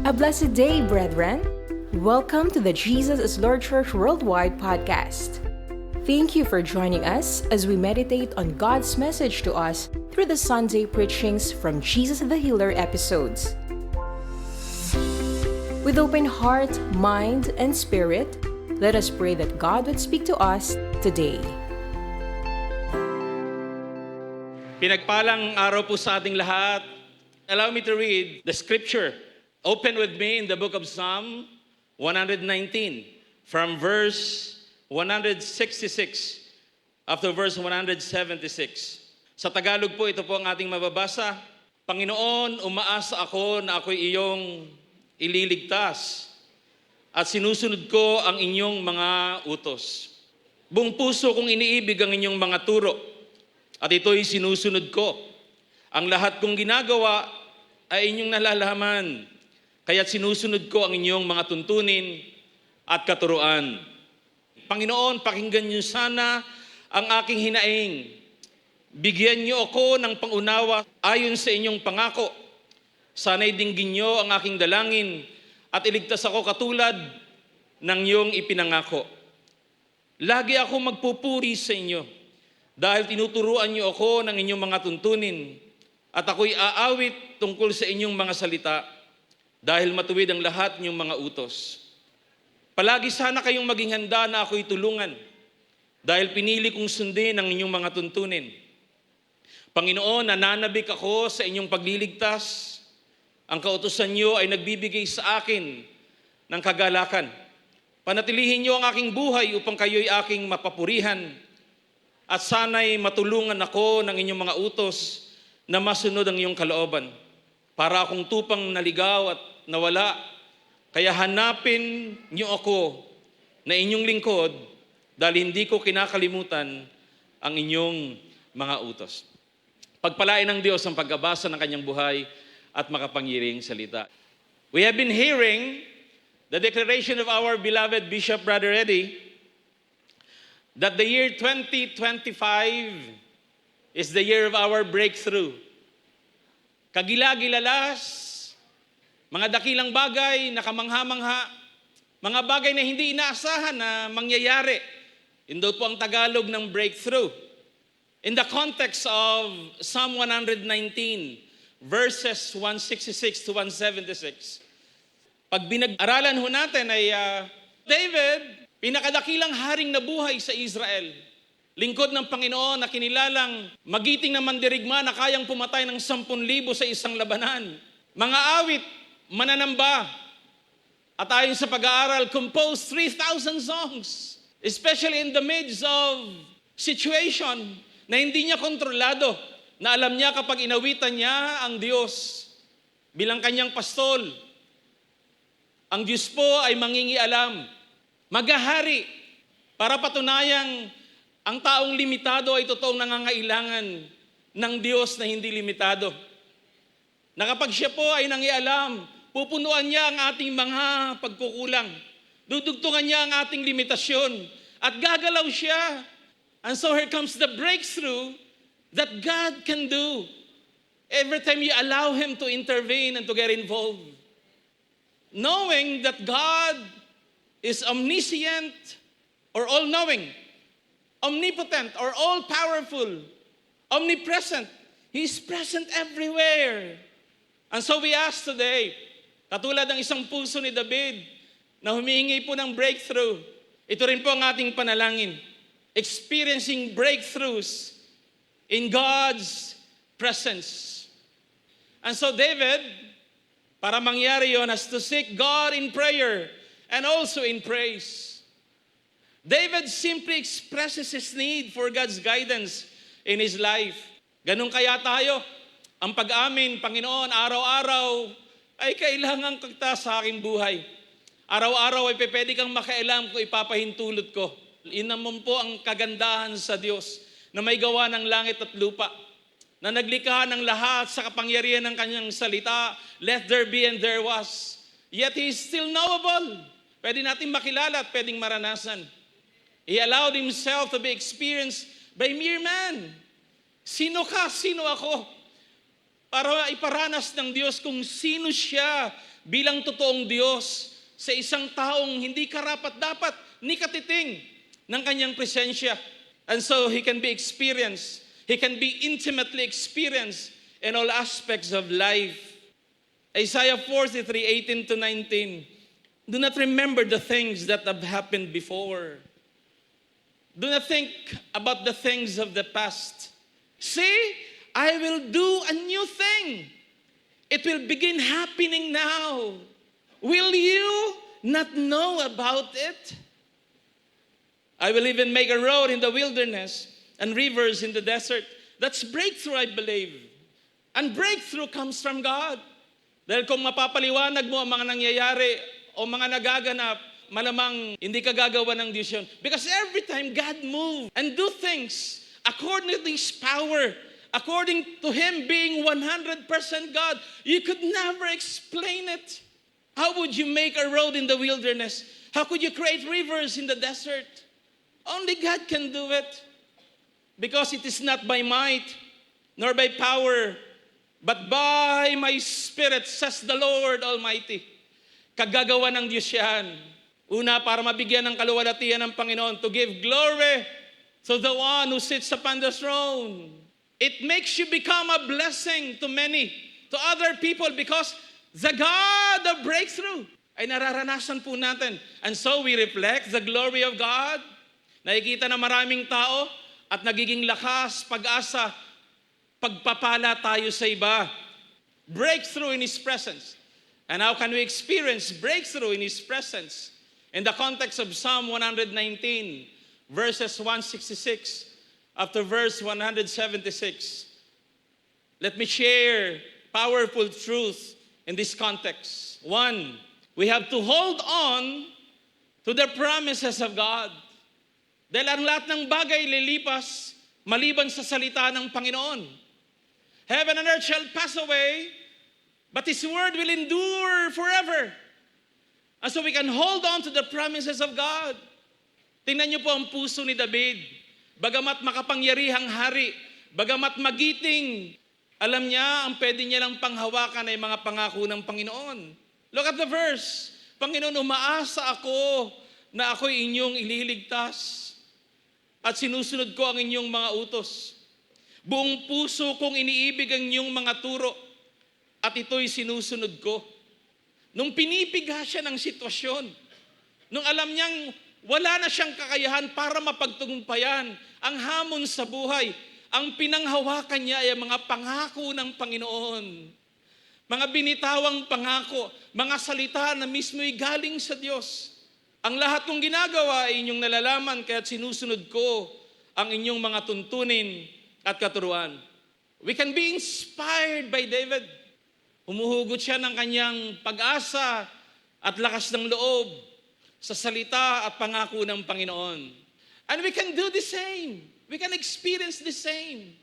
A blessed day, brethren. Welcome to the Jesus is Lord Church Worldwide podcast. Thank you for joining us as we meditate on God's message to us through the Sunday preachings from Jesus the Healer episodes. With open heart, mind, and spirit, let us pray that God would speak to us today. Pinagpalang araw po sa ating lahat. Allow me to read the scripture. Open with me in the book of Psalm 119 from verse 166 up to verse 176. Sa Tagalog po, ito po ang ating mababasa. Panginoon, umaasa ako na ako'y iyong ililigtas at sinusunod ko ang inyong mga utos. Buong puso kong iniibig ang inyong mga turo at ito'y sinusunod ko. Ang lahat kong ginagawa ay inyong nalalaman, kaya't sinusunod ko ang inyong mga tuntunin at katuruan. Panginoon, pakinggan niyo sana ang aking hinaing. Bigyan niyo ako ng pangunawa ayon sa inyong pangako. Sana'y dinggin niyo ang aking dalangin at iligtas ako katulad ng iyong ipinangako. Lagi ako magpupuri sa inyo dahil tinuturuan niyo ako ng inyong mga tuntunin at ako'y aawit tungkol sa inyong mga salita dahil matuwid ang lahat niyong mga utos. Palagi sana kayong maging handa na ako'y tulungan dahil pinili kong sundin ang inyong mga tuntunin. Panginoon, nananabik ako sa inyong pagliligtas. Ang kautusan niyo ay nagbibigay sa akin ng kagalakan. Panatilihin niyo ang aking buhay upang kayo'y aking mapapurihan at sana'y matulungan ako ng inyong mga utos na masunod ang iyong kalooban. Para akong tupang naligaw at nawala, kaya hanapin niyo ako na inyong lingkod dahil hindi ko kinakalimutan ang inyong mga utos. Pagpalain ng Diyos ang pagbabasa ng kanyang buhay at makapangyarihang salita. We have been hearing the declaration of our beloved Bishop Brother Eddie that the year 2025 is the year of our breakthrough. Kagila-gilalas, mga dakilang bagay na kamangha-mangha, mga bagay na hindi inaasahan na mangyayari. Yun daw po ang Tagalog ng breakthrough. In the context of Psalm 119, verses 166 to 176, pag binag-aralan ho natin ay David, pinakadakilang haring nabuhay sa Israel. Lingkod ng Panginoon na kinilalang magiting na mandirigma na kayang pumatay ng 10,000 sa isang labanan. Mga awit, mananamba, at ayon sa pag-aaral, composed 3,000 songs. Especially in the midst of situation na hindi niya kontrolado, na alam niya kapag inawitan niya ang Diyos bilang kanyang pastol, ang Diyos po ay mangingialam, maghahari para patunayang ang taong limitado ay totoong nangangailangan ng Diyos na hindi limitado. Na kapag siya po ay nangialam, pupunuan niya ang ating mga pagkukulang. Dudugtungan niya ang ating limitasyon. At gagalaw siya. And so here comes the breakthrough that God can do every time you allow Him to intervene and to get involved. Knowing that God is omniscient or all-knowing, omnipotent or all-powerful, omnipresent. He's present everywhere. And so we ask today, katulad ng isang puso ni David na humihingi po ng breakthrough, ito rin po ang ating panalangin, experiencing breakthroughs in God's presence. And so David, para mangyari yon, has to seek God in prayer and also in praise. David simply expresses his need for God's guidance in his life. Ganun kaya tayo. Ang pag-amin, Panginoon, araw-araw ay kailangan kagta sa aking buhay. Araw-araw ay pwede kang makialam kung ipapahintulot ko. Inaman po ang kagandahan sa Diyos na may gawa ng langit at lupa, na naglikha ng lahat sa kapangyarihan ng kanyang salita, let there be and there was. Yet He is still knowable. Pwede natin makilala at pwedeng maranasan. He allowed Himself to be experienced by mere man. Sino ka? Sino ako? para iparanas ng Diyos kung sino siya bilang totoong Diyos sa isang taong hindi karapat-dapat ni katiting ng kanyang presensya. And so He can be experienced. He can be intimately experienced in all aspects of life. Isaiah 43:18-19. Do not remember the things that have happened before. Do not think about the things of the past. See, I will do a new thing. It will begin happening now. Will you not know about it? I will even make a road in the wilderness and rivers in the desert. That's breakthrough, I believe. And breakthrough comes from God. Dahil kung mapapaliwanag mo ang mga nangyayari o mga nagaganap, malamang hindi ka gagawa ng Diyos yun. Because every time God moves and do things according to His power, according to Him being 100% God, you could never explain it. How would you make a road in the wilderness? How could you create rivers in the desert? Only God can do it. Because it is not by might, nor by power, but by my Spirit, says the Lord Almighty. Kagagawa ng Diyos yan. Una, para mabigyan ng kaluwalhatian ng Panginoon, to give glory to the one who sits upon the throne. It makes you become a blessing to many, to other people, because the God of breakthrough ay nararanasan po natin. And so we reflect the glory of God. Nakikita na maraming tao at nagiging lakas, pag-asa, pagpapala tayo sa iba. Breakthrough in His presence. And how can we experience breakthrough in His presence? In the context of Psalm 119, verses 166, up to verse 176. Let me share powerful truth in this context. One, we have to hold on to the promises of God. Dahil ang lahat ng bagay lilipas maliban sa salita ng Panginoon. Heaven and earth shall pass away, but His word will endure forever. And so we can hold on to the promises of God. Tingnan niyo po ang puso ni David. Bagamat makapangyarihang hari, bagamat magiting, alam niya ang pwede niya lang panghawakan ay mga pangako ng Panginoon. Look at the verse. Panginoon, umaasa ako na ako'y inyong ililigtas at sinusunod ko ang inyong mga utos. Buong puso kong iniibig ang inyong mga turo at ito'y sinusunod ko. Nung pinipiga siya ng sitwasyon, nung alam niyang wala na siyang kakayahan para mapagtagumpayan ang hamon sa buhay, ang pinanghawakan niya ay mga pangako ng Panginoon. Mga binitawang pangako, mga salita na mismo'y galing sa Diyos. Ang lahat kong ginagawa ay inyong nalalaman, kaya't sinusunod ko ang inyong mga tuntunin at katuruan. We can be inspired by David. Humuhugot siya ng kanyang pag-asa at lakas ng loob sa salita at pangako ng Panginoon. And we can do the same. We can experience the same.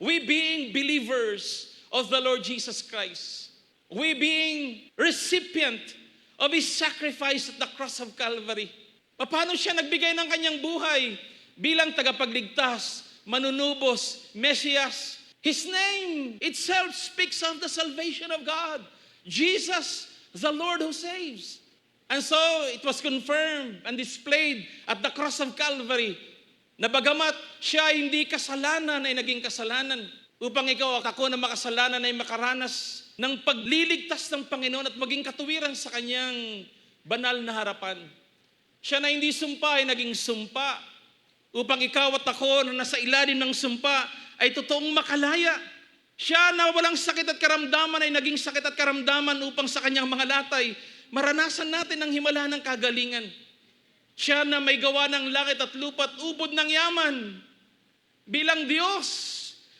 We being believers of the Lord Jesus Christ. We being recipient of His sacrifice at the cross of Calvary. Paano siya nagbigay ng kanyang buhay bilang tagapagligtas, manunubos, Mesias? His name itself speaks of the salvation of God. Jesus, the Lord who saves. And so, it was confirmed and displayed at the cross of Calvary na bagamat siya hindi kasalanan ay naging kasalanan upang ikaw at ako na makasalanan ay makaranas ng pagliligtas ng Panginoon at maging katuwiran sa kanyang banal na harapan. Siya na hindi sumpa ay naging sumpa upang ikaw at ako na nasa ilalim ng sumpa ay totoong makalaya. Siya na walang sakit at karamdaman ay naging sakit at karamdaman upang sa kanyang mga latay maranasan natin ang himala ng kagalingan. Siya na may gawa ng langit at lupa at ubod ng yaman. Bilang Diyos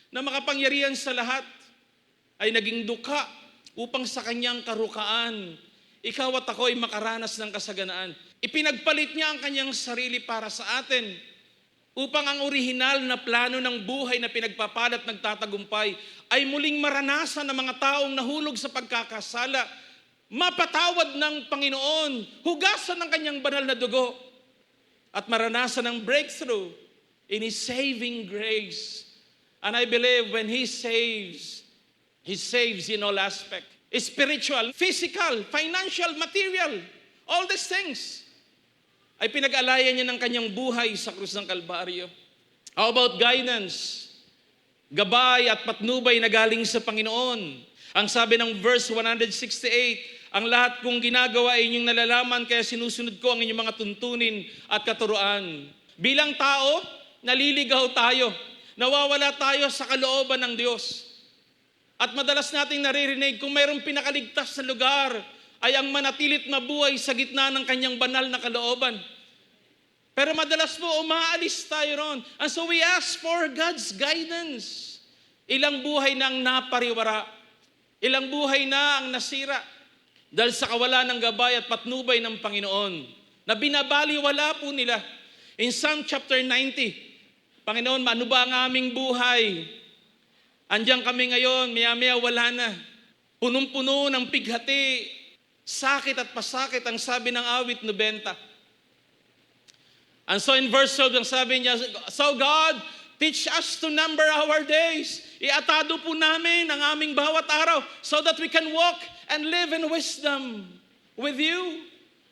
na makapangyarihan sa lahat, ay naging duka upang sa kanyang karukaan, ikaw at ako ay makaranas ng kasaganaan. Ipinagpalit niya ang kanyang sarili para sa atin upang ang orihinal na plano ng buhay na pinagpapalat nagtatagumpay ay muling maranasan ng mga taong nahulog sa pagkakasala, mapatawad ng Panginoon, hugasan ng kanyang banal na dugo, at maranasan ng breakthrough in His saving grace. And I believe when He saves, He saves in all aspect. Spiritual, physical, financial, material. All these things ay pinag-alayan niya ng kanyang buhay sa krus ng Kalbaryo. How about guidance? Gabay at patnubay na galing sa Panginoon. Ang sabi ng verse 168, ang lahat kong ginagawa ay inyong nalalaman kaya sinusunod ko ang inyong mga tuntunin at katuruan. Bilang tao, naliligaw tayo. Nawawala tayo sa kalooban ng Diyos. At madalas nating naririnig kung mayroong pinakaligtas na lugar ay ang manatilit mabuhay sa gitna ng kanyang banal na kalooban. Pero madalas po umaalis tayo ron. And so we ask for God's guidance. Ilang buhay na ang napariwara. Ilang buhay na ang nasira. Dahil sa kawalan ng gabay at patnubay ng Panginoon. Na binabaliwala po nila. In Psalm chapter 90, Panginoon, ano ba ang aming buhay? Andiyan kami ngayon, maya-maya wala na. Punong-puno ng pighati, sakit at pasakit ang sabi ng awit 90. And so in verse 12, ang sabi niya, so God, teach us to number our days. Iatado po namin ang aming bawat araw so that we can walk and live in wisdom with you.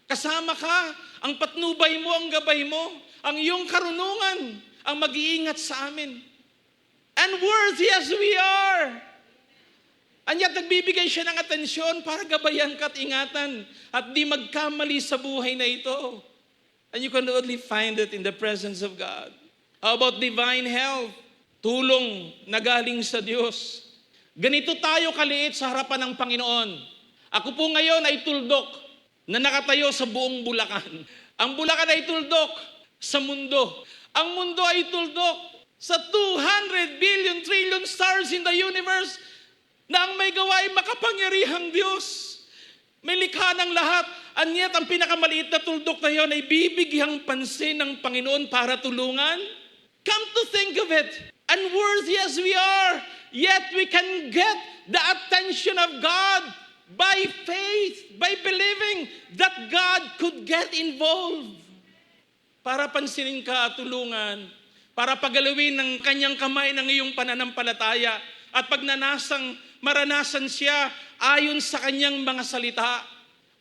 Kasama ka, ang patnubay mo, ang gabay mo, ang iyong karunungan, ang mag-iingat sa amin. And worthy as we are. And yet nagbibigay siya ng atensyon para gabayan ka at ingatan at di magkamali sa buhay na ito. And you can only find it in the presence of God. How about divine health? Tulong na galing sa Diyos. Ganito tayo kaliit sa harapan ng Panginoon. Ako po ngayon ay tuldok na nakatayo sa buong Bulacan. Ang Bulacan ay tuldok sa mundo. Ang mundo ay tuldok sa 200 billion trillion stars in the universe na ang may gawa ay makapangyarihang Diyos. May likha ng lahat. And yet, ang pinakamaliit na tuldok na yun ay bibigyang pansin ng Panginoon para tulungan. Come to think of it, unworthy as we are, yet we can get the attention of God by faith, by believing that God could get involved. Para pansinin ka at tulungan, para pagalawin ng kanyang kamay ng iyong pananampalataya, at pag maranasan siya ayon sa kanyang mga salita,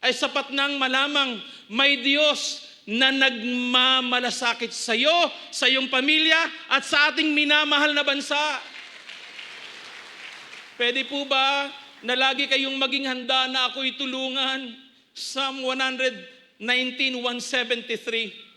ay sapat nang malamang may Diyos na nagmamalasakit sa iyo, sa iyong pamilya, at sa ating minamahal na bansa. Pwede po ba na lagi kayong maging handa na ako'y tulungan? Psalm 119:173.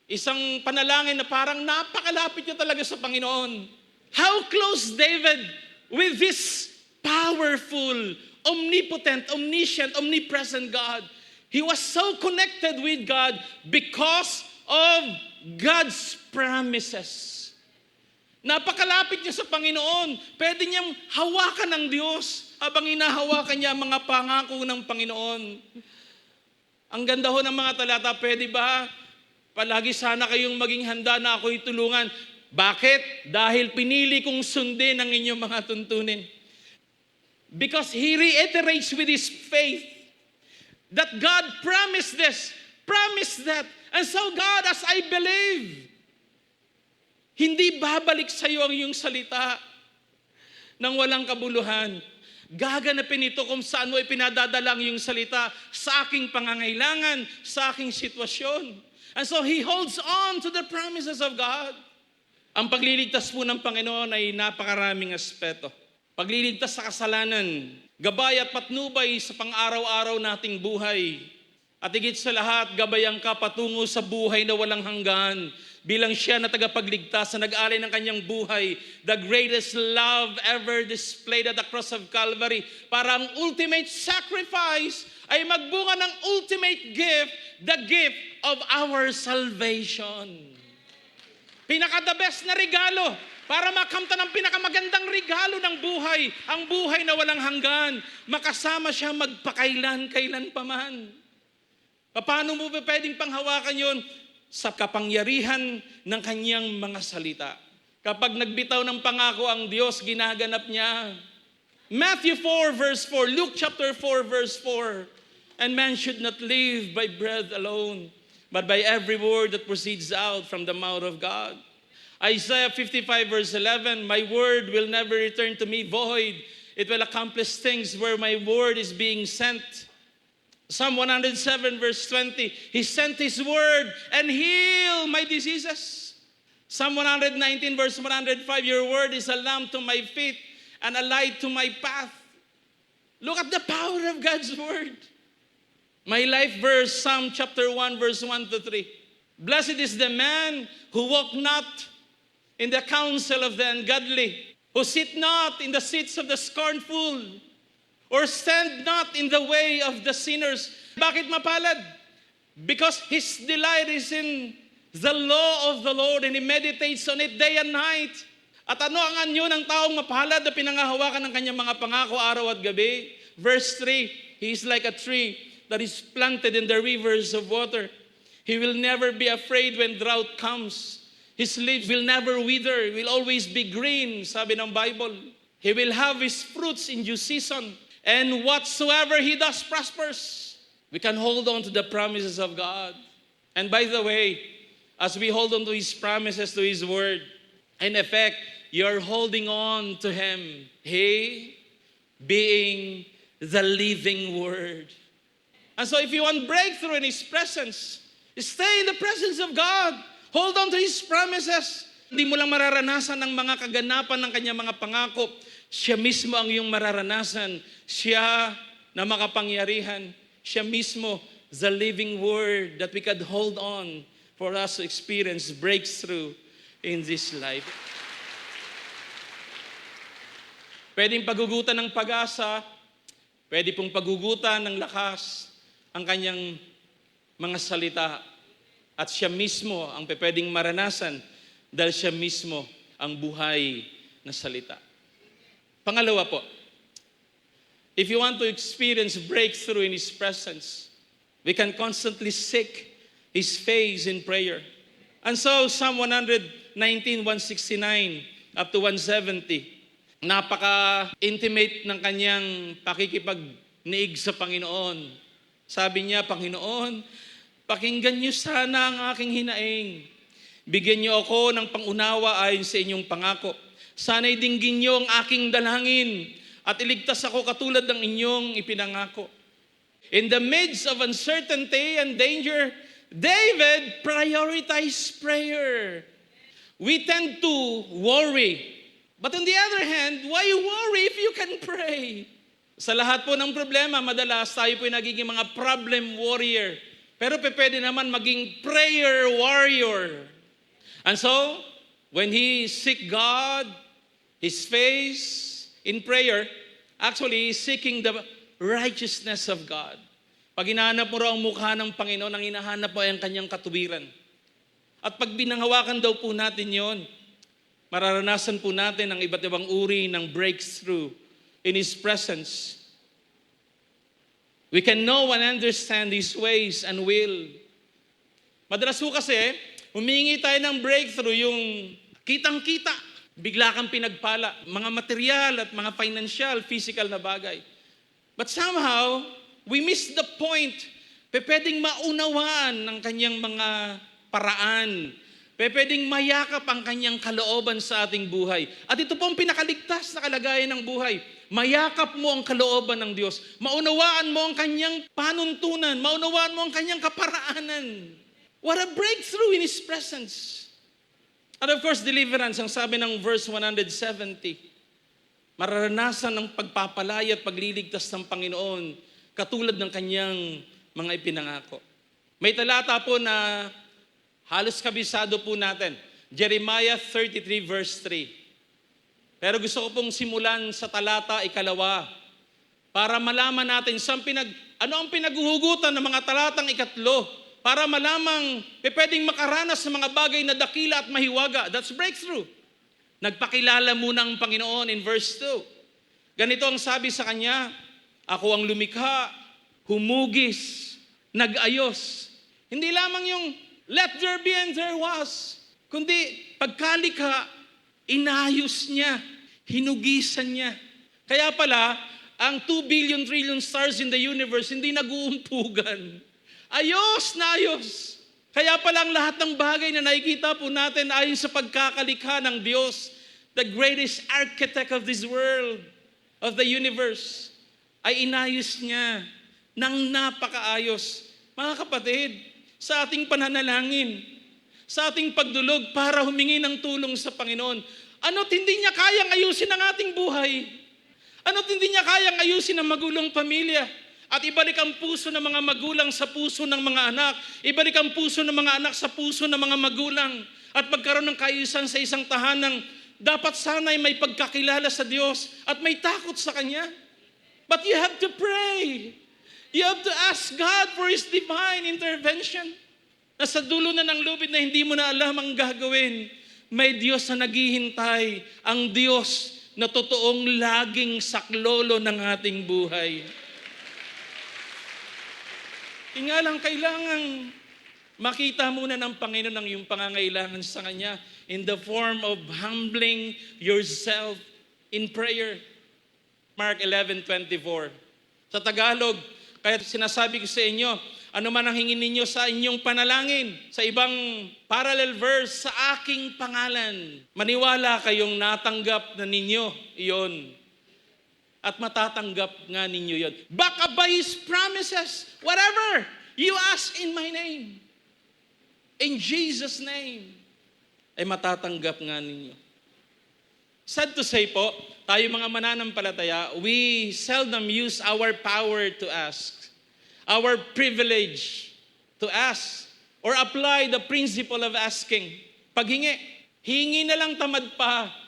Isang panalangin na parang napakalapit niya talaga sa Panginoon. How close David with this powerful, omnipotent, omniscient, omnipresent God. He was so connected with God because of God's promises. Napakalapit niya sa Panginoon. Pwede niyang hawakan ng Diyos habang hinahawakan niya ang mga pangako ng Panginoon. Ang ganda ho ng mga talata, pwede ba? Palagi sana kayong maging handa na ako'y tulungan. Bakit? Dahil pinili kong sundin ang inyong mga tuntunin. Because he reiterates with his faith that God promised this, promised that. And so God, as I believe, hindi babalik sa iyo ang iyong salita nang walang kabuluhan. Gaganapin ito kung saan mo ipinadadala ang iyong salita sa aking pangangailangan, sa aking sitwasyon. And so he holds on to the promises of God. Ang pagliligtas po ng Panginoon ay napakaraming aspeto. Pagliligtas sa kasalanan, gabay at patnubay sa pang-araw-araw nating buhay. At higit sa lahat, gabayan ka patungo sa buhay na walang hanggan. Bilang siya na tagapagligtas na nag-alay ng kanyang buhay, the greatest love ever displayed at the cross of Calvary, para ang ultimate sacrifice ay magbunga ng ultimate gift, the gift of our salvation. Pinaka-the best na regalo para makamtan ang pinakamagandang regalo ng buhay, ang buhay na walang hanggan, makasama siya magpakailan-kailan pa man. Paano mo ba pwedeng panghawakan yon? Sa kapangyarihan ng kanyang mga salita. Kapag nagbitaw ng pangako ang Diyos, ginaganap niya. Matthew 4 verse 4, Luke chapter 4 verse 4, and man should not live by bread alone, but by every word that proceeds out from the mouth of God. Isaiah 55 verse 11, my word will never return to me void. It will accomplish things where my word is being sent. Psalm 107 verse 20, He sent His word and healed my diseases. Psalm 119 verse 105, your word is a lamp to my feet and a light to my path. Look at the power of God's word. My life verse, Psalm chapter 1 verse 1 to 3. Blessed is the man who walk not in the counsel of the ungodly, who sit not in the seats of the scornful, or stand not in the way of the sinners. Bakit mapalad? Because his delight is in the law of the Lord, and he meditates on it day and night. At ano ang anyo ng taong mapalad na pinangahawakan ng kanyang mga pangako araw at gabi? Verse 3, he is like a tree that is planted in the rivers of water. He will never be afraid when drought comes. His leaves will never wither, will always be green, sabi ng Bible. He will have his fruits in due season, and whatsoever he does prospers. We can hold on to the promises of God. And by the way, as we hold on to His promises, to His word, in effect, you're holding on to Him. He being the living word. And so if you want breakthrough in His presence, stay in the presence of God. Hold on to His promises. Hindi mo lang mararanasan ang mga kaganapan ng kanyang mga pangako. Siya mismo ang iyong mararanasan. Siya na makapangyarihan. Siya mismo, the living word that we could hold on for us to experience breakthrough in this life. Pwedeng pagugutan ng pag-asa, pwede pong pagugutan ng lakas ang kanyang mga salita. At siya mismo ang pwedeng maranasan dahil siya mismo ang buhay na salita. Pangalawa po, if you want to experience breakthrough in His presence, we can constantly seek His face in prayer. And so, Psalm 119, 169 up to 170, napaka-intimate ng kanyang pakikipag-niig sa Panginoon. Sabi niya, Panginoon, pakinggan niyo sana ang aking hinaing. Bigyan niyo ako ng pangunawa ayon sa inyong pangako. Sana'y dinggin niyo ang aking dalangin at iligtas ako katulad ng inyong ipinangako. In the midst of uncertainty and danger, David prioritized prayer. We tend to worry. But on the other hand, why worry if you can pray? Sa lahat po ng problema, madalas tayo po nagiging mga problem warrior. Pero pwede naman maging prayer warrior. And so, when he seek God, His face in prayer, actually he's seeking the righteousness of God. Pag hinahanap mo raw ang mukha ng Panginoon, ang hinahanap mo ay ang kanyang katuwiran. At pag binanghawakan daw po natin yon, mararanasan po natin ang iba't ibang uri ng breakthrough in His presence. We can know and understand His ways and will. Madalas po kasi, humingi tayo ng breakthrough, yung kitang-kita, bigla kang pinagpala, mga material at mga financial, physical na bagay. But somehow, we miss the point. Pwedeng maunawaan ng kanyang mga paraan. Pwedeng mayakap ang kanyang kalooban sa ating buhay. At ito po ang pinakaligtas na kalagayan ng buhay. Mayakap mo ang kalooban ng Diyos. Maunawaan mo ang kanyang panuntunan. Maunawaan mo ang kanyang kaparaanan. What a breakthrough in His presence. And of course, deliverance, ang sabi ng verse 170, mararanasan ng pagpapalaya at pagliligtas ng Panginoon katulad ng kanyang mga ipinangako. May talata po na halos kabisado po natin. Jeremiah 33 verse 3. Pero gusto ko pong simulan sa talata 2 para malaman natin ano ang pinaghuhugutan ng mga talatang 3 para malamang pwedeng makaranas sa mga bagay na dakila at mahiwaga. That's breakthrough. Nagpakilala muna ang Panginoon in verse 2. Ganito ang sabi sa kanya, ako ang lumikha, humugis, nag-ayos. Hindi lamang yung let there be and there was, kundi pagkalikha, inayos niya, hinugisan niya. Kaya pala, ang 2 billion trillion stars in the universe hindi nag-uumpugan. Ayos na ayos. Kaya pala ang lahat ng bagay na nakikita po natin ayon sa pagkakalikha ng Diyos, the greatest architect of this world, of the universe ay inayos niya ng napakaayos. Mga kapatid, sa ating pananalangin, sa ating pagdulog para humingi ng tulong sa Panginoon, ano't hindi niya kayang ayusin ang ating buhay? Ano't hindi niya kayang ayusin ang magulong pamilya? At ibalik ang puso ng mga magulang sa puso ng mga anak. Ibalik ang puso ng mga anak sa puso ng mga magulang. At magkaroon ng kaayusan sa isang tahanang dapat sana'y may pagkakilala sa Diyos at may takot sa Kanya. But you have to pray. You have to ask God for His divine intervention. Nasa dulo na ng lubid na hindi mo na alam ang gagawin, may Diyos na naghihintay, ang Diyos na totoong laging saklolo ng ating buhay. Nga lang, kailangang makita muna ng Panginoon ang iyong pangangailangan sa Kanya in the form of humbling yourself in prayer. Mark 11:24. Sa Tagalog, kaya sinasabi ko sa inyo, ano man ang hingin ninyo sa inyong panalangin, sa ibang parallel verse, sa aking pangalan, maniwala kayong natanggap na ninyo iyon. At matatanggap nga ninyo yon. Back up by His promises. Whatever you ask in my name, in Jesus' name, ay matatanggap nga ninyo. Sad to say po, tayo mga mananampalataya, we seldom use our power to ask, our privilege to ask, or apply the principle of asking. Paghingi, hingi na lang tamad pa.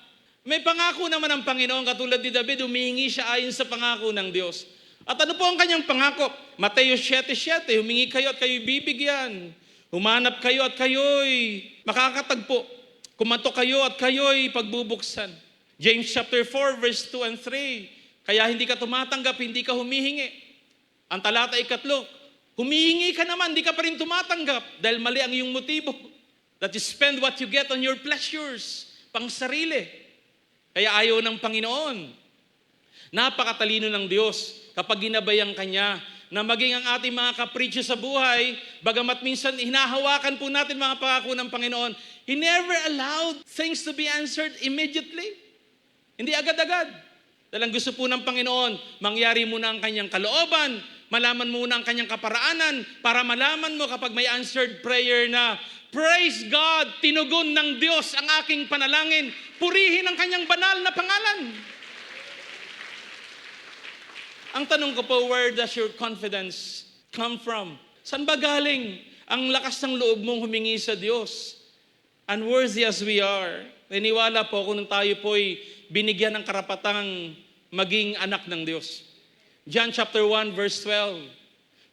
May pangako naman ang Panginoon, katulad ni David, humingi siya ayon sa pangako ng Diyos. At ano po ang kanyang pangako? Mateo 7:7, humingi kayo at kayo'y bibigyan. Humanap kayo at kayo'y makakatagpo. Kumatok kayo at kayo'y pagbubuksan. James chapter 4, verse 2 and 3, kaya hindi ka tumatanggap, hindi ka humihingi. Ang talata 3, humihingi ka naman, hindi ka pa rin tumatanggap dahil mali ang iyong motibo. That you spend what you get on your pleasures, pang sarili. Kaya ayaw ng Panginoon. Napakatalino ng Diyos kapag ginabayang Kanya na maging ang ating mga kapritsyo sa buhay, bagamat minsan hinahawakan po natin mga pangako ng Panginoon, He never allowed things to be answered immediately. Hindi agad-agad. Dahil ang gusto po ng Panginoon, mangyari muna ang Kanyang kalooban, malaman muna ang Kanyang kaparaanan, para malaman mo kapag may answered prayer na, praise God, tinugon ng Diyos ang aking panalangin. Purihin ang Kanyang banal na pangalan. Ang tanong ko po, where does your confidence come from? Saan ba galing ang lakas ng loob mong humingi sa Diyos? Unworthy as we are, naniwala po kung tayo po'y binigyan ng karapatang maging anak ng Diyos. John chapter 1, verse 12,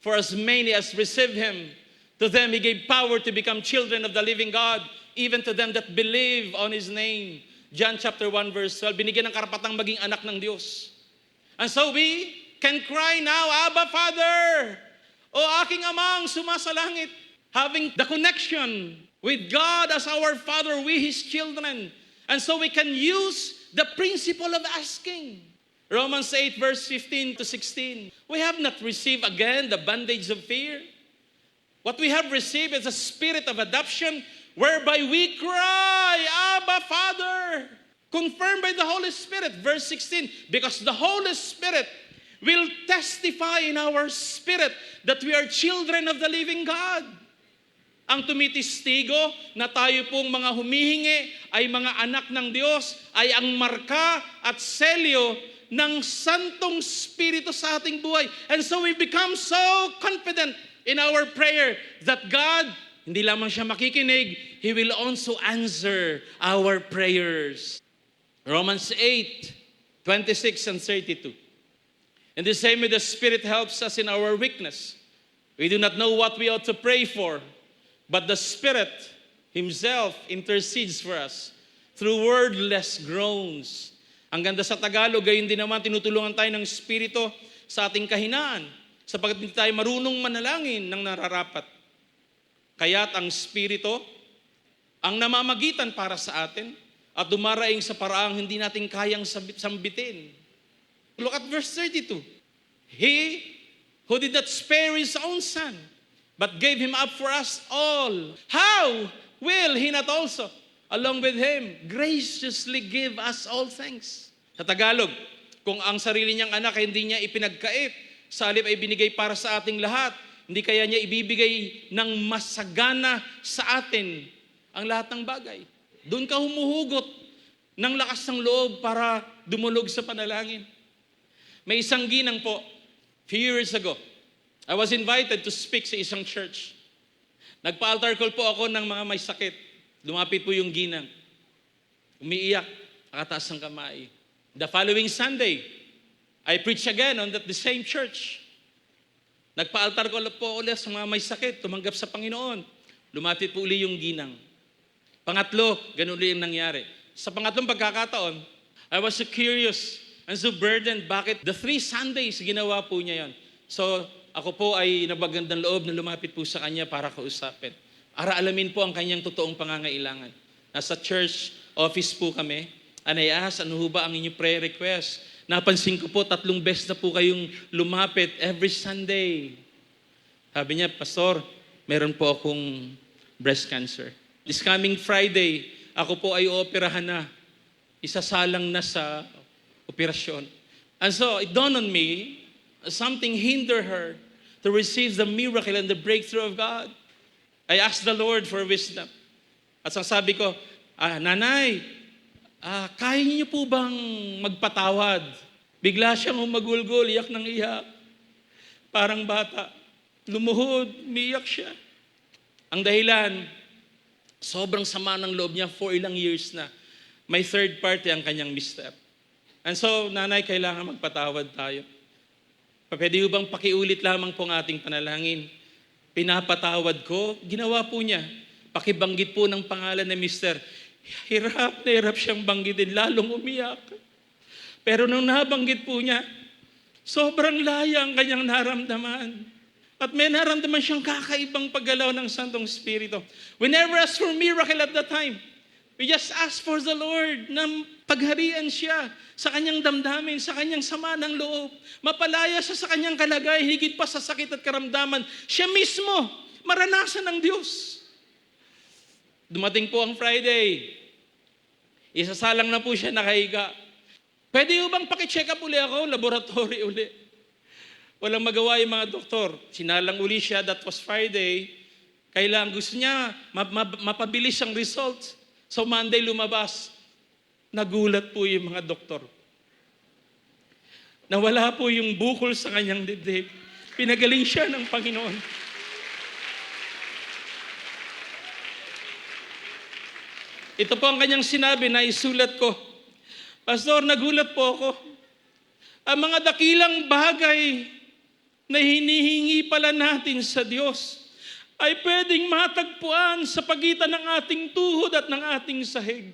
for as many as received Him, to them He gave power to become children of the living God, even to them that believe on His name. John chapter 1, verse 12, binigyan ng karapatang maging anak ng Diyos. And so we can cry now, Abba, Father, O aking amang sumasalangit, having the connection with God as our Father, we His children. And so we can use the principle of asking. Romans 8, verse 15 to 16. We have not received again the bondage of fear. What we have received is a spirit of adoption, whereby we cry, Abba, Father, confirmed by the Holy Spirit. Verse 16, because the Holy Spirit will testify in our spirit that we are children of the living God. Ang tumitistigo na tayo pong mga humihingi ay mga anak ng Diyos ay ang marka at selyo ng Santong Espiritu sa ating buhay. And so we become so confident in our prayer that God, hindi lamang siya makikinig, He will also answer our prayers. Romans 8, 26 and 32. In the same way, the Spirit helps us in our weakness. We do not know what we ought to pray for, but the Spirit Himself intercedes for us through wordless groans. Ang ganda sa Tagalog, gayon din naman tinutulungan tayo ng Espiritu sa ating kahinaan, sapagkat hindi tayo marunong manalangin ng nararapat. Kaya't ang Espiritu ang namamagitan para sa atin at dumaraing sa paraang hindi natin kayang sambitin. Look at verse 32. He who did not spare His own Son, but gave Him up for us all, how will He not also, along with Him, graciously give us all things? Sa Tagalog, Kung ang sarili niyang anak ay hindi niya ipinagkait, sa halip ay binigay para sa ating lahat, hindi kaya niya ibibigay ng masagana sa atin ang lahat ng bagay. Doon ka humuhugot ng lakas ng loob para dumulog sa panalangin. May isang ginang po, few years ago, I was invited to speak sa isang church. Nagpa-altar call po ako ng mga may sakit. Lumapit po yung ginang. Umiiyak, nakataas ng kamay. The following Sunday, I preach again on the same church. Nagpa-altar call po ulit sa mga may sakit, tumanggap sa Panginoon. Lumapit po uli yung ginang. Pangatlo, ganun ulit yung nangyari. Sa pangatlong pagkakataon, I was so curious and so burdened. Bakit? The 3 Sundays, ginawa po niya yon. So, ako po ay nabagandang loob na lumapit po sa kanya para kausapin. Para alamin po ang kanyang totoong pangangailangan. Nasa church office po kami, and I asked, ano ho ba ang inyong prayer request? Napansin ko po, 3 beses na po kayong lumapit every Sunday. Sabi niya, Pastor, meron po akong breast cancer. This coming Friday, ako po ay ooperahan na. Isasalang na sa operasyon. And so, it dawned on me, something hindered her to receive the miracle and the breakthrough of God. I asked the Lord for wisdom. At sabi ko, Nanay, kaya niyo po bang magpatawad? Bigla siyang umagulgol, iyak ng iyak. Parang bata. Lumuhod, umiyak siya. Ang dahilan, sobrang sama ng loob niya for ilang years na. May third party ang kanyang misstep. And so, Nanay, kailangan magpatawad tayo. Pwede bang pakiulit lamang po ang ating panalangin? Pinapatawad ko, ginawa po niya. Pakibanggit po ng pangalan ni Mr. Hirap na hirap siyang banggitin, lalong umiyak. Pero nung nabanggit po niya, sobrang laya ang kanyang naramdaman. At may naramdaman siyang kakaibang paggalaw ng Santong Espiritu. We never ask for miracle at that time. We just ask for the Lord na pagharian siya sa kanyang damdamin, sa kanyang sama ng loob. Mapalaya siya sa kanyang kalagayan, higit pa sa sakit at karamdaman. Siya mismo, maranasan ng Diyos. Dumating po ang Friday. Isasalang na po siya nakahiga. Pwede ho bang pakicheck up uli ako? Laboratory uli. Walang magawa yung mga doktor. Sinalang uli siya, that was Friday. Kailangan gusto niya mapabilis ang results. So Monday lumabas. Nagulat po yung mga doktor. Nawala po yung bukol sa kanyang dibdib. Pinagaling siya ng Panginoon. Ito po ang kanyang sinabi na isulat ko. Pastor, nagulat po ako. Ang mga dakilang bagay na hinihingi pala natin sa Diyos ay pwedeng matagpuan sa pagitan ng ating tuhod at ng ating sahig.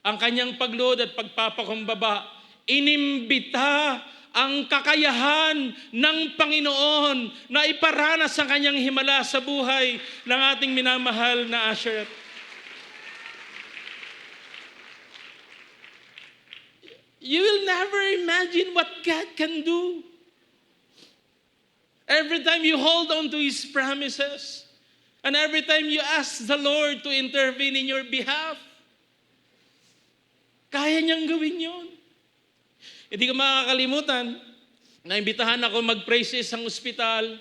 Ang kanyang pagluhod at pagpapakumbaba, inimbita ang kakayahan ng Panginoon na iparanas ang kanyang himala sa buhay ng ating minamahal na Asher. You will never imagine what God can do. Every time you hold on to His promises, and every time you ask the Lord to intervene in your behalf, kaya niyang gawin yun. Hindi ko makakalimutan, naimbitahan ako mag-pray sa isang ospital.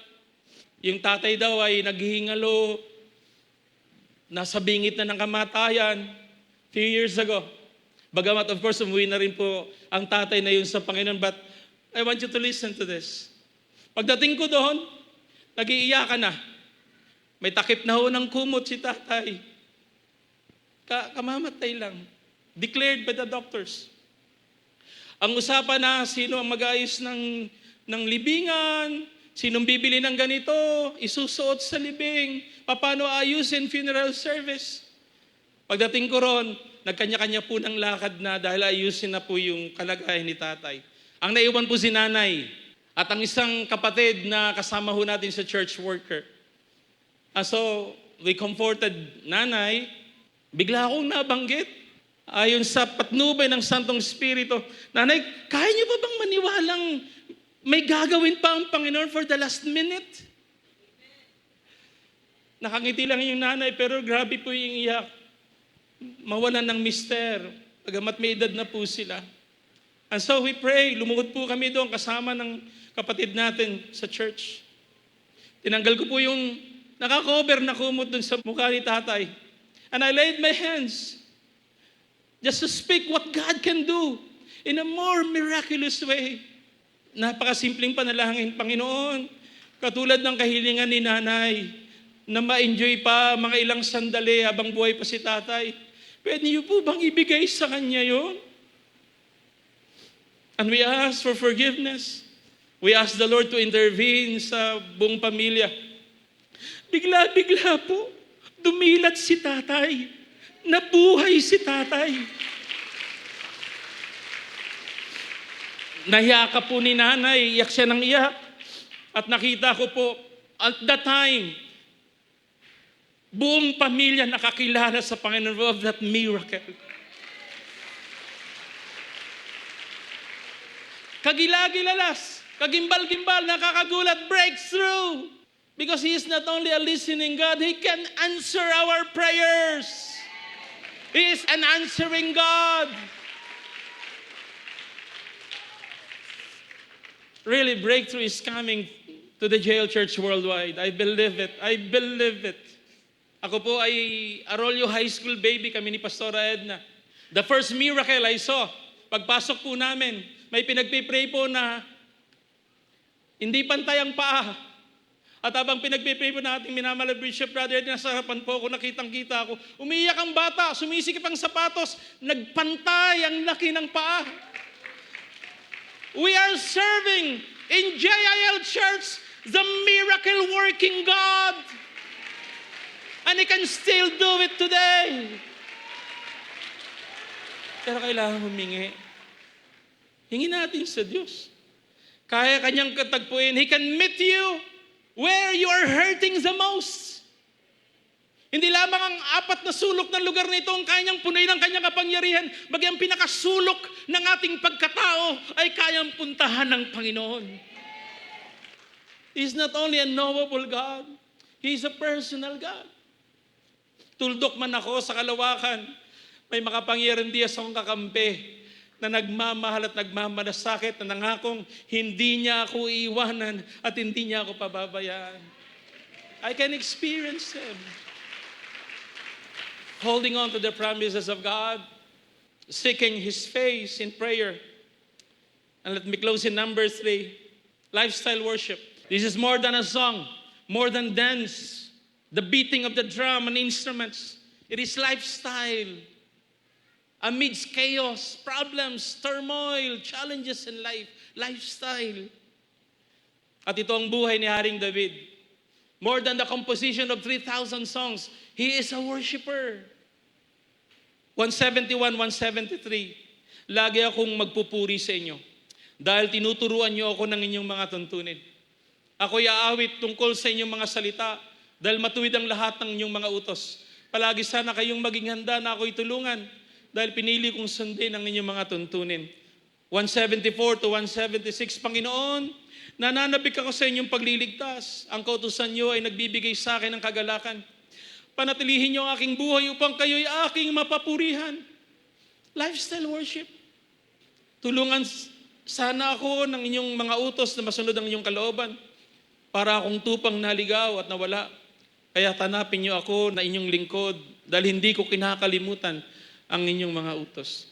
Yung tatay daw ay naghihingalo, nasa bingit na ng kamatayan, few years ago. Bagamat of course, umuwi na rin po ang tatay na yun sa Panginoon. But I want you to listen to this. Pagdating ko doon, nag-iiyakan na. May takip na ho ng kumot si tatay. Kamamatay lang. Declared by the doctors. Ang usapan na sino ang mag-ayos ng libingan, sinong bibili ng ganito, isusuot sa libing, paano ayusin funeral service. Pagdating ko ron, nagkanya-kanya po ng lakad na dahil ayusin na po yung kalagayan ni tatay. Ang naiwan po si nanay at ang isang kapatid na kasama ho natin sa church worker. So, we comforted nanay. Bigla akong nabanggit. Ayon sa patnubay ng Santong Espiritu, Nanay, kaya niyo ba bang maniwalang may gagawin pa ang Panginoon for the last minute? Nakangiti lang yung nanay, pero grabe po yung iyak. Mawalan ng mister, pagamat may edad na po sila. And so we pray, lumuhod po kami doon kasama ng kapatid natin sa church. Tinanggal ko po yung nakakover na kumot doon sa mukha ni tatay. And I laid my hands just to speak what God can do in a more miraculous way. Napakasimpleng panalangin, Panginoon, katulad ng kahilingan ni nanay, na ma-enjoy pa mga ilang sandali habang buhay pa si tatay. Pwede niyo po bang ibigay sa kanya yon? And we ask for forgiveness. We ask the Lord to intervene sa buong pamilya. Bigla-bigla po, dumilat si tatay. Nabuhay si tatay. Nahiyaka po ni nanay, iyak siya ng iyak. At nakita ko po, at that time, buong pamilya nakakilala sa Panginoon of that miracle. Kagilagilalas, kagimbal-gimbal, nakakagulat, breakthrough. Because He is not only a listening God, He can answer our prayers. He is an answering God. Really, breakthrough is coming to the jail church worldwide. I believe it. I believe it. Ako po ay Arroyo High School baby kami ni Pastora Edna. The first miracle I saw, pagpasok po namin, may pinagpipray po na hindi pantay ang paa. At habang pinagpipray po natin, minamahal Bishop Brother Edna, nasa harapan po ako, nakitang-kita ako, umiiyak ang bata, sumisikip ang sapatos, nagpantay ang laki ng paa. We are serving in JIL Church the miracle-working God. And He can still do it today. Pero kailangan humingi. Hingin natin sa Diyos. Kaya Kanyang katagpuin. He can meet you where you are hurting the most. Hindi lamang ang 4 na sulok ng lugar nito ang kanyang punuin ng Kanyang kapangyarihan, bagi ang pinakasulok ng ating pagkatao ay kayang puntahan ng Panginoon. He is not only a knowable God, He is a personal God. Tuldok man ako sa kalawakan, may makapangyarihan Diyos akong kakampi na nagmamahal at nagmamalasakit na nangakong hindi Niya ako iiwanan at hindi Niya ako pababayaan. I can experience Him. Holding on to the promises of God, seeking His face in prayer. And let me close in number 3, lifestyle worship. This is more than a song, more than dance, the beating of the drum and instruments. It is lifestyle. Amidst chaos, problems, turmoil, challenges in life, lifestyle. At ito ang buhay ni Haring David. More than the composition of 3,000 songs, he is a worshiper. 171, 173. Lagi akong magpupuri sa inyo dahil tinuturuan niyo ako ng inyong mga tuntunin. Ako'y aawit tungkol sa inyong mga salita dahil matuwid ang lahat ng inyong mga utos. Palagi sana kayong maging handa na ako'y tulungan dahil pinili kong sundin ang inyong mga tuntunin. 174 to 176, Panginoon, nananabik ako sa inyong pagliligtas. Ang kautusan niyo ay nagbibigay sa akin ng kagalakan. Panatilihin niyo ang aking buhay upang kayo'y aking mapapurihan. Lifestyle worship. Tulungan sana ako ng inyong mga utos na masunod ang inyong kalooban para akong tupang naligaw at nawala. Kaya tanapin niyo ako na inyong lingkod dahil hindi ko kinakalimutan ang inyong mga utos.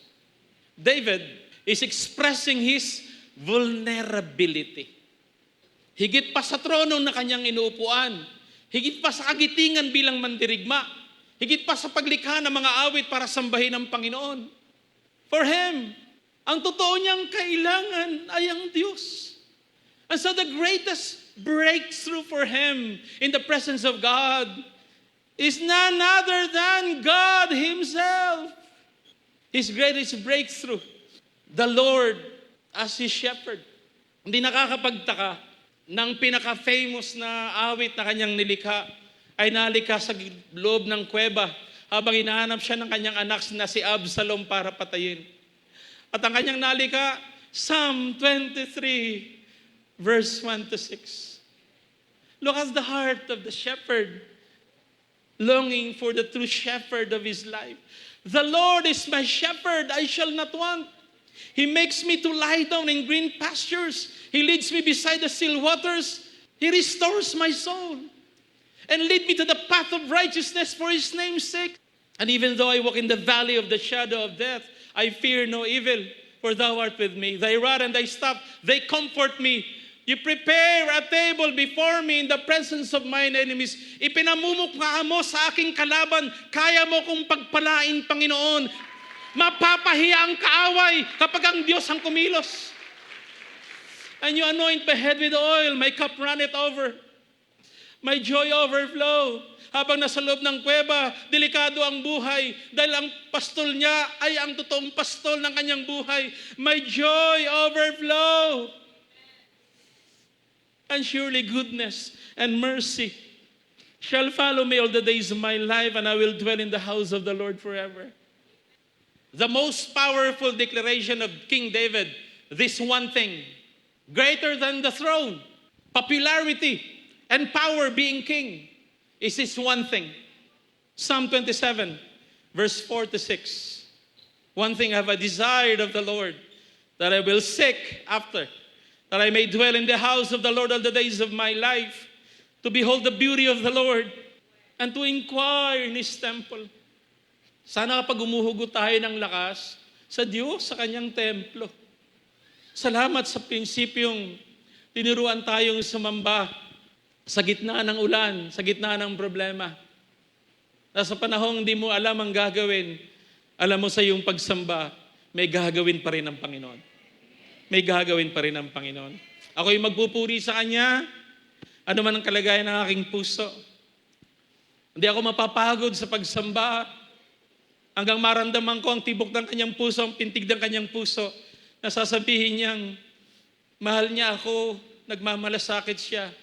David is expressing his vulnerability. Higit pa sa trono na kanyang inuupuan, higit pa sa kagitingan bilang mandirigma, higit pa sa paglikha ng mga awit para sambahin ang Panginoon. For him, ang totoo niyang kailangan ay ang Diyos. And so the greatest breakthrough for him in the presence of God is none other than God Himself. His greatest breakthrough, the Lord as His shepherd. Hindi nakakapagtaka ng pinaka-famous na awit na kanyang nilikha ay nalikha sa loob ng kuweba habang hinahanap siya ng kanyang anak na si Absalom para patayin. At ang kanyang nalikha, Psalm 23, verse 1 to 6. Look at the heart of the shepherd, longing for the true shepherd of his life. The Lord is my shepherd, I shall not want. He makes me to lie down in green pastures. He leads me beside the still waters. He restores my soul. And lead me to the path of righteousness for His name's sake. And even though I walk in the valley of the shadow of death, I fear no evil, for Thou art with me. Thy rod and Thy staff, they comfort me. You prepare a table before me in the presence of mine enemies. Ipinamumukha mo sa aking kalaban. Kaya mo kong pagpalain, Panginoon. Mapapahiya ang kaaway kapag ang Diyos ang kumilos. And you anoint my head with oil, my cup runneth over. My joy overflow. Habang nasa loob ng kuweba, delikado ang buhay dahil ang pastol niya ay ang totoong pastol ng kanyang buhay. My joy overflow. And surely goodness and mercy shall follow me all the days of my life, and I will dwell in the house of the Lord forever. The most powerful declaration of King David, this one thing, greater than the throne, popularity, and power being king, is this one thing. Psalm 27, verse 4 to 6. One thing have I desired of the Lord, that I will seek after, that I may dwell in the house of the Lord all the days of my life, to behold the beauty of the Lord, and to inquire in His temple. Sana kapag umuhugot tayo ng lakas sa Diyos, sa Kanyang templo. Salamat sa prinsipyong tinuruan tayong sumamba sa gitna ng ulan, sa gitna ng problema. Nasa panahong hindi mo alam ang gagawin, alam mo sa iyong pagsamba, may gagawin pa rin ang Panginoon. May gagawin pa rin ang Panginoon. Ako'y magpupuri sa Kanya, ano man ang kalagayan ng aking puso. Hindi ako mapapagod sa pagsamba, hanggang maramdaman ko ang tibok ng Kanyang puso, ang pintig ng Kanyang puso, na sasabihin niyang, mahal niya ako, nagmamalasakit siya.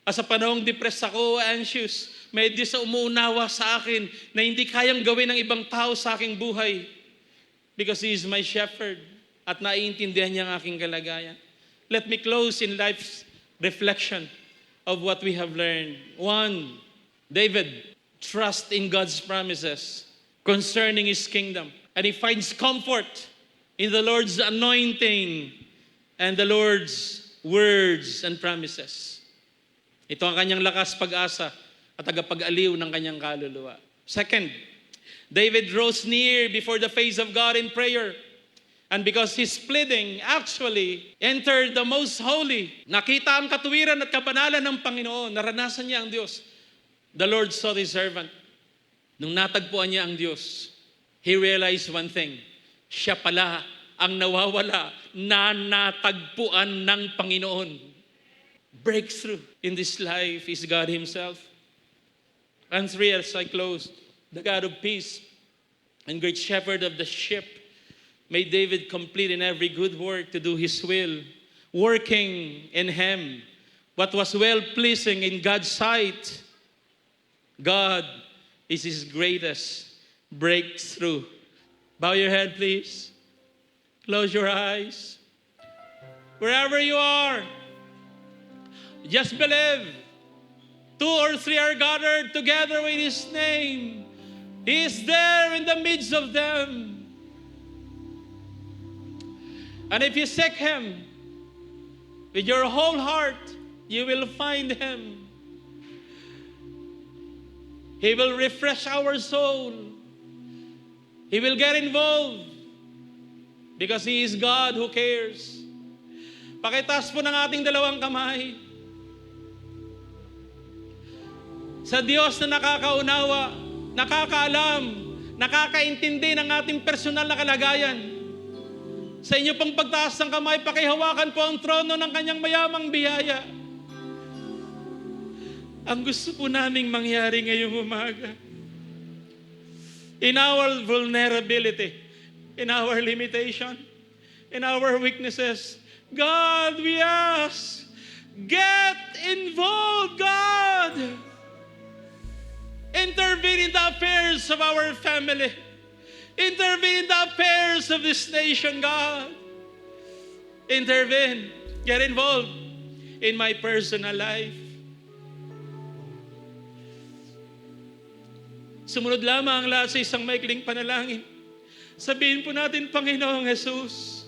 At sa panahong depressed ako, anxious, may Diyos na umuunawa sa akin na hindi kayang gawin ng ibang tao sa aking buhay. Because He is my shepherd at naiintindihan niya ang aking kalagayan. Let me close in life's reflection of what we have learned. 1, David, trust in God's promises concerning His kingdom. And he finds comfort in the Lord's anointing and the Lord's words and promises. Ito ang kanyang lakas, pag-asa, at tagapag-aliw ng kanyang kaluluwa. 2, David rose near before the face of God in prayer. And because his pleading actually entered the most holy, nakita ang katuwiran at kabanalan ng Panginoon, naranasan niya ang Diyos. The Lord saw His servant. Nung natagpuan niya ang Diyos, he realized one thing, siya pala ang nawawala na natagpuan ng Panginoon. Breakthrough in this life is God Himself. And 3, as I close, the God of peace and great shepherd of the sheep made David complete in every good work to do His will, working in Him what was well-pleasing in God's sight. God is His greatest breakthrough. Bow your head, please. Close your eyes. Wherever you are, just believe. 2 or 3 are gathered together in His name. He is there in the midst of them. And if you seek Him with your whole heart, you will find Him. He will refresh our soul. He will get involved because He is God who cares. Pakitaas po ng ating dalawang kamay. Sa Diyos na nakakaunawa, nakakaalam, nakakaintindi ng ating personal na kalagayan. Sa inyo pong pagtaas ng kamay, pakihawakan po ang trono ng Kanyang mayamang biyaya. Ang gusto po naming mangyari ngayong umaga, in our vulnerability, in our limitation, in our weaknesses, God, we ask, get involved, God. Intervene in the affairs of our family. Intervene in the affairs of this nation, God. Intervene. Get involved in my personal life. Sumunod lamang ang lahat sa isang maikling panalangin. Sabihin po natin, Panginoong Jesus,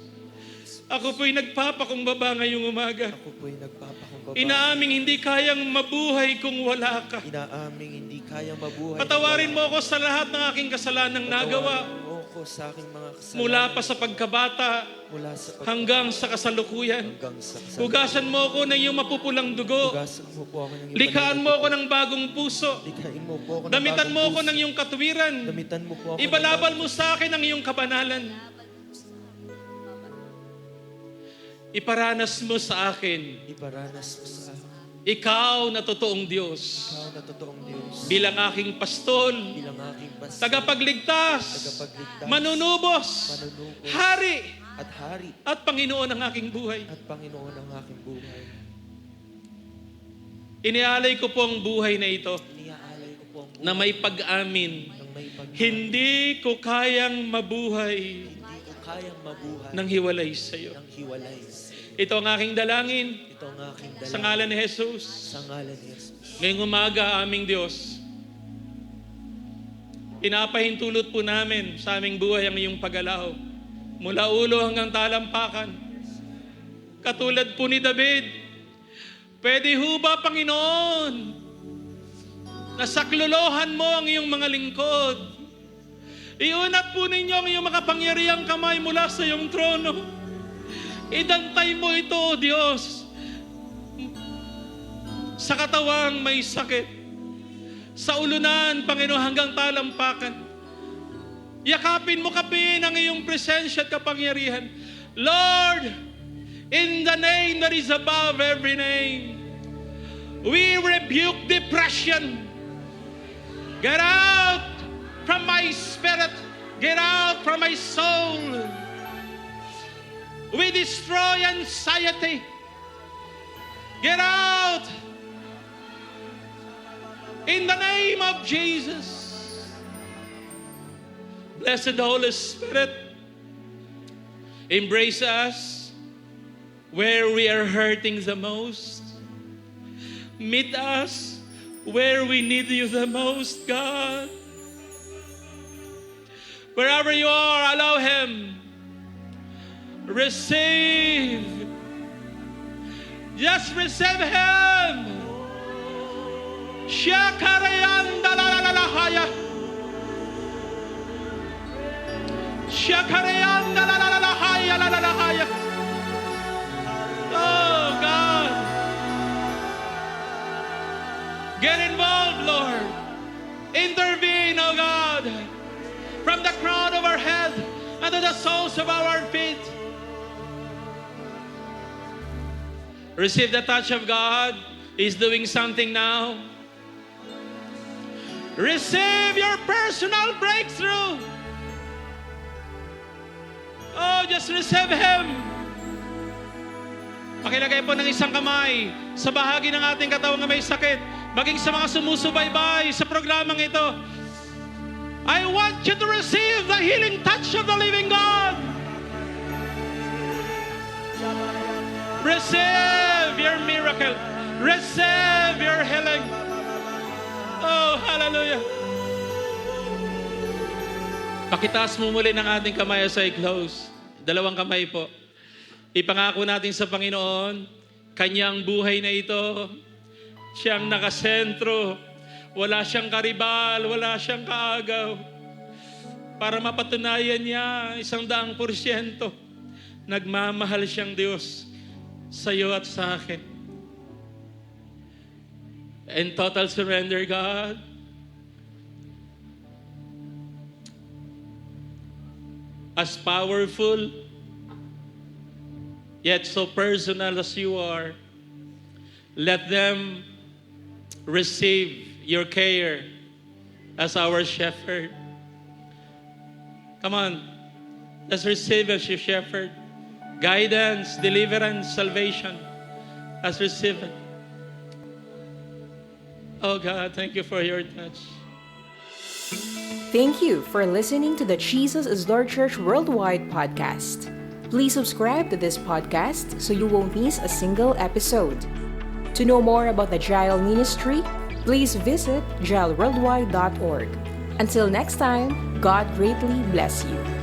Ako po'y nagpapakumbaba ngayong umaga. Ako po'y nagpapakumbaba. Inaaming hindi kayang mabuhay kung wala ka. Inaaming hindi kayang mabuhay. Patawarin mo ako sa lahat ng aking kasalanang nagawa. Patawarin mo ako sa aking mga kasalanan. Mula pa sa pagkabata Mula sa hanggang sa kasalukuyan. hanggang sa kasalanan. Hugasan mo ako ng iyong mapupulang dugo. Hugasan mo po ako ng iyong Likhaan mo banal ako ng bagong puso. na- Likhain mo po ako ng Damitan bagong mo ako puso. ng iyong katuwiran. Damitan mo po ako ng Ibalabal bagong- mo sa akin ang iyong kabanalan. Iparanas mo sa akin, Iparanas mo sa akin. ikaw na totoong Diyos. Ikaw na totoong Diyos. Bilang aking pastol, Bilang aking pastor. tagapagligtas, Tagapagligtas. manunubos, Manunubos. hari, At hari. at Panginoon ng aking buhay. At Panginoon ng aking buhay. Inialay ko po ang buhay na ito Iniaalay ko po ang buhay na may pag-amin. ng may pag- Hindi ko kayang mabuhay Hindi ko kayang mabuhay ng hiwalay sa iyo. ng hiwalay. Ito ang aking dalangin Ito ang aking sa dala ngalan ni Jesus. sa ngalan ni Jesus. Ngayong umaga, aming Diyos, pinapahintulot po namin sa aming buhay ang iyong paggalaw. Mula ulo hanggang talampakan. Katulad po ni David, pwede ho ba, Panginoon, nasaklolohan mo ang iyong mga lingkod? Iunat po ninyo ang iyong makapangyarihang kamay mula sa iyong trono. Idantay mo ito, O Diyos, sa katawang may sakit, sa ulunan, Panginoon, hanggang talampakan. Yakapin mo kapin ang iyong presensya at kapangyarihan. Lord, in the name that is above every name, we rebuke depression. Get out from my spirit. Get out from my soul. We destroy anxiety. Get out. In the name of Jesus. Blessed Holy Spirit, embrace us where we are hurting the most. Meet us where we need you the most, God. Wherever you are, allow Him. Receive. Just receive Him. Shakarayanda la la la la haya. Shakarayanda la la la la haya la la la haya. Oh God. Get involved, Lord. Intervene, oh God. From the crown of our head and to the soles of our feet. Receive the touch of God. He's doing something now. Receive your personal breakthrough. Oh, just receive Him. Pakilagay po ng isang kamay sa bahagi ng ating katawan na may sakit. Maging sa mga sumusubaybay sa programang ito. I want you to receive the healing touch of the living God. Receive your miracle. Receive your healing. Oh, hallelujah. Pakitaas mo muli ng ating kamay as I close. Dalawang kamay po. Ipangako natin sa Panginoon, Kanyang buhay na ito, Siyang nakasentro. Wala siyang karibal, wala siyang kaagaw. Para mapatunayan niya 100% nagmamahal siyang Diyos sa iyo at sa akin. In total surrender, God. As powerful, yet so personal as you are, let them receive your care as our shepherd. Come on, let's receive as your shepherd. Guidance, deliverance, salvation. Let's receive it. Oh God, thank you for your touch. Thank you for listening to the Jesus is Lord Church Worldwide podcast. Please subscribe to this podcast so you won't miss a single episode. To know more about the Jael Ministry, please visit jailworldwide.org. Until next time, God greatly bless you.